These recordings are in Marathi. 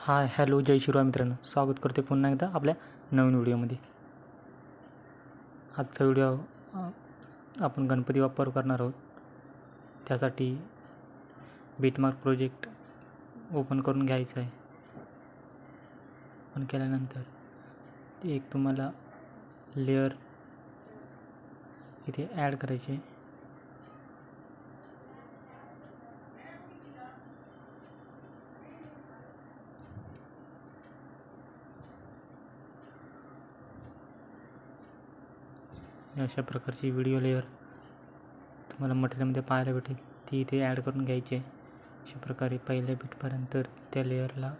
हाय हॅलो जय शिवराय मित्रांनो, स्वागत करते पुन्हा एकदा आपल्या नवीन व्हिडिओमध्ये. आजचा व्हिडिओ आपण गणपती बाप्पावर करणार आहोत. त्यासाठी बिटमार्क प्रोजेक्ट ओपन करून घ्यायचा आहे. ओपन केल्यानंतर एक तुम्हाला लेअर इथे ॲड करायचे आहे. अशा प्रकारची व्हिडिओ लेअर तुम्हाला मटेरियलमध्ये पाहायला भेटेल, ती इथे ॲड करून घ्यायची आहे. अशा प्रकारे पहिल्या बीटपर्यंत त्या लेअरला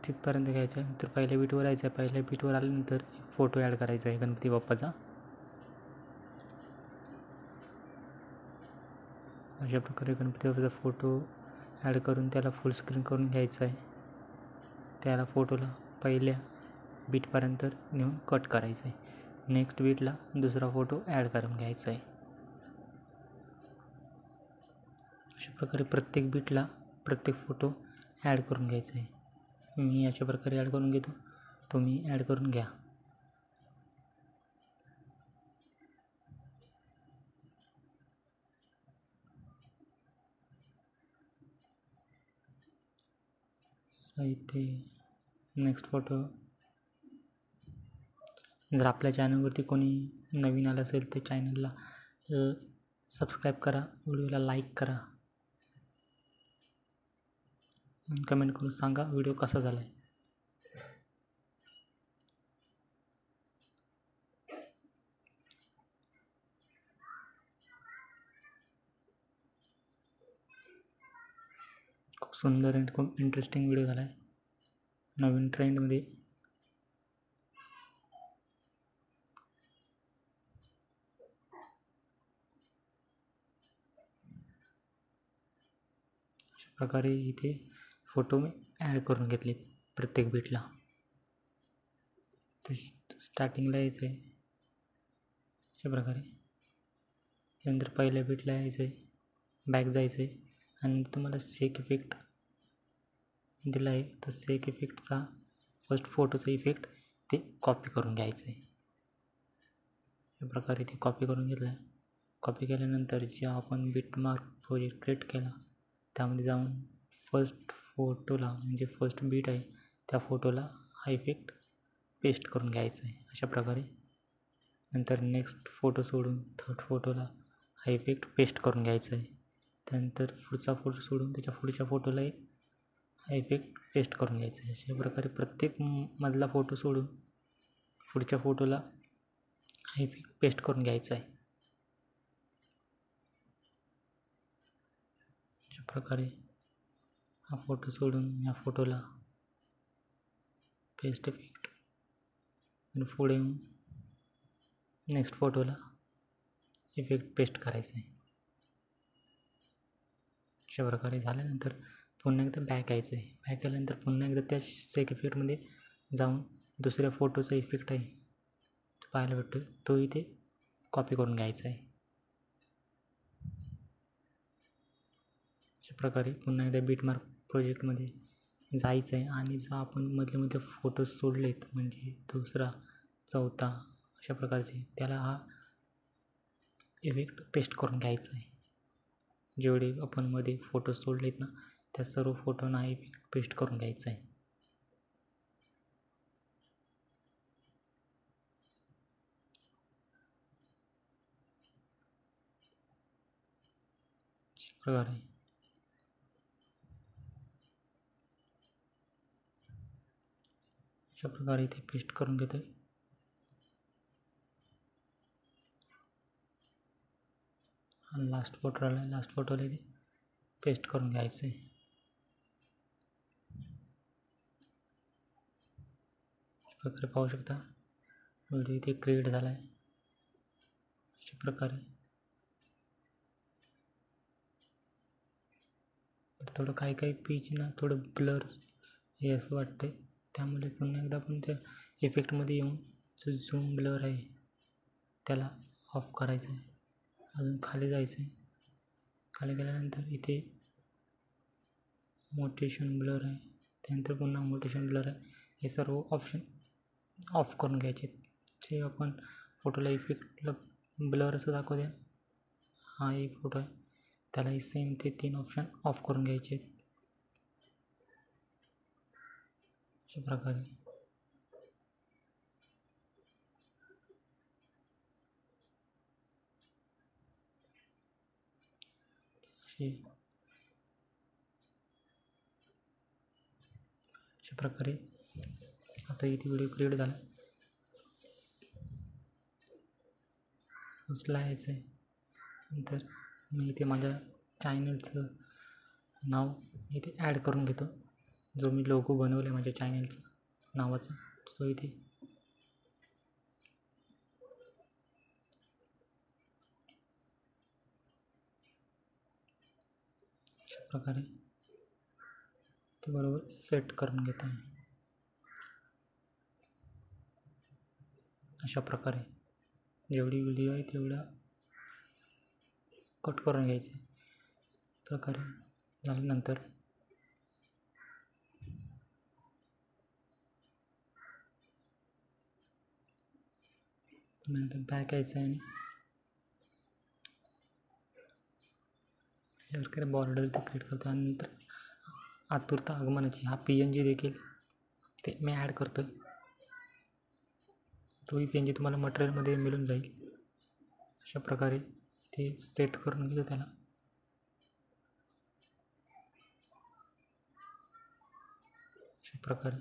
तिथपर्यंत घ्यायचं आहे. नंतर पहिल्या बीटवर यायचं आहे. पहिल्या बीटवर आल्यानंतर फोटो ॲड करायचा आहे गणपती बाप्पाचा. अशा प्रकारे गणपती बाप्पाचा फोटो ॲड करून त्याला फुल स्क्रीन करून घ्यायचं आहे. त्याला फोटोला पहिल्या बीटपर्यंत नेऊन कट करायचं आहे. नेक्स्ट बीटला दुसरा फोटो ॲड करून घ्यायचा आहे. अशा प्रकारे प्रत्येक बीटला प्रत्येक फोटो ॲड करून घ्यायचा आहे. मी अशा प्रकारे ॲड करून घेतो, तुम्ही ॲड करून घ्या. इथे नेक्स्ट फोटो. जर आपल्या चॅनलवरती कोणी नवीन आलं असेल तर चॅनलला सबस्क्राईब करा, व्हिडिओला लाईक करा, कमेंट करून सांगा व्हिडिओ कसा झाला आहे. खूप सुंदर आणि खूप इंटरेस्टिंग व्हिडिओ झाला आहे, नवीन ट्रेंडमध्ये. अशा प्रकारे इथे फोटो मी ॲड करून घेतले प्रत्येक बीटला. तर स्टार्टिंगला यायचं आहे अशा प्रकारे. त्यानंतर पहिल्या बीटला यायचं आहे, बॅक जायचं आहे आणि तुम्हाला सेक इफेक्ट दिला आहे, तो सेक इफेक्टचा फर्स्ट फोटोचा इफेक्ट ते कॉपी करून घ्यायचं आहे. या प्रकारे ते कॉपी करून घेतलं आहे. कॉपी केल्यानंतर जे आपण बिटमार्क प्रोजेक्ट क्रिएट केला त्यामध्ये जाऊन फर्स्ट फोटोला, म्हणजे फर्स्ट बीट आहे त्या फोटोला हा इफेक्ट पेस्ट करून घ्यायचा आहे अशा प्रकारे. नंतर नेक्स्ट फोटो सोडून थर्ड फोटोला हा इफेक्ट पेस्ट करून घ्यायचा आहे. त्यानंतर पुढचा फोटो सोडून त्याच्या पुढच्या फोटोला हा इफेक्ट पेस्ट करून घ्यायचा आहे. अशा प्रकारे प्रत्येक मधला फोटो सोडून पुढच्या फोटोला हा इफेक्ट पेस्ट करून घ्यायचा आहे. अशा प्रकारे हा फोटो सोडून या फोटोला पेस्ट इफेक्ट आणि पुढे नेक्स्ट फोटोला इफेक्ट पेस्ट करायचा आहे. अशा प्रकारे झाल्यानंतर पुन्हा एकदा बॅक यायचं आहे. बॅक आल्यानंतर पुन्हा एकदा त्या सेक इफेक्टमध्ये जाऊन दुसऱ्या फोटोचा इफेक्ट आहे तो पाहायला भेटतो, तो इथे कॉपी करून घ्यायचा आहे. अशा प्रकारे पुन्हा एकदा बिटमार्क प्रोजेक्टमध्ये जायचं आहे आणि जो आपण मधले फोटो सोडलेत, म्हणजे दुसरा चौथा अशा प्रकारचे, त्याला हा इफेक्ट पेस्ट करून घ्यायचा आहे. जेवढे आपण मध्ये फोटो सोडलेत ना त्या सर्व फोटोंना हा इफेक्ट पेस्ट करून घ्यायचा आहे. प्रकारे अशा प्रकारे इथे पेस्ट करून घेतोय. आणि लास्ट फोटो राहिला, लास्ट फोटोला इथे पेस्ट करून घ्यायचं आहे. अशा प्रकारे पाहू शकता व्हिडिओ इथे क्रिएट झाला आहे. अशा प्रकारे थोडं काही पीच ना थोडं ब्लर हे असं वाटतंय, त्यामुळे पुन्हा एकदा आपण त्या इफेक्टमध्ये येऊन जो झूम ब्लर आहे त्याला ऑफ करायचं आहे. अजून खाली जायचं आहे. खाली गेल्यानंतर इथे मोटेशन ब्लर आहे त्यानंतर पुन्हा मोटिवेशन ब्लर आहे, हे सर्व ऑप्शन ऑफ करून घ्यायचे. जे आपण फोटोला इफेक्टला ब्लर असं दाखवते, हा एक फोटो आहे, त्यालाही सेम ते 3 ऑप्शन ऑफ करून घ्यायचे आहेत. अशा प्रकारे अशा प्रकारे आता इथे व्हिडिओ क्रिएट झाला. फर्स्टला यायचं आहे. नंतर मी इथे माझ्या चॅनलचं नाव इथे ॲड करून घेतो, जो मी लोगो बनवला आहे माझ्या चॅनलचं नावाचा. सो इथे अशा प्रकारे ते बरोबर सेट करून घेतो आहे. अशा प्रकारे जेवढी व्हिडिओ आहे तेवढा कट करून घ्यायचे. प्रकारे झाल्यानंतर बॅक यायचं आहे आणि अशा प्रकारे बॉर्डर ते क्रिएट करतो. आणि नंतर आतुरता आगमनाची हा PNG देखील ते मी ॲड करतो आहे. तोही PNG तुम्हाला मटेरियलमध्ये मिळून जाईल. अशा प्रकारे ते सेट करून घेतो त्याला. अशा प्रकारे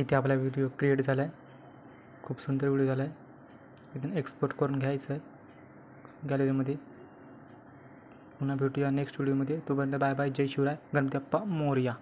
इथे आपला व्हिडिओ क्रिएट झाला आहे. खूप सुंदर व्हिडिओ झाला आहे. इथून एक्सपोर्ट करून घ्यायचं आहे गॅलरीमध्ये. पुन्हा भेटूया नेक्स्ट व्हिडिओमध्ये. तोपर्यंत बाय बाय. जय शिवराय. गणपती बाप्पा मोरया.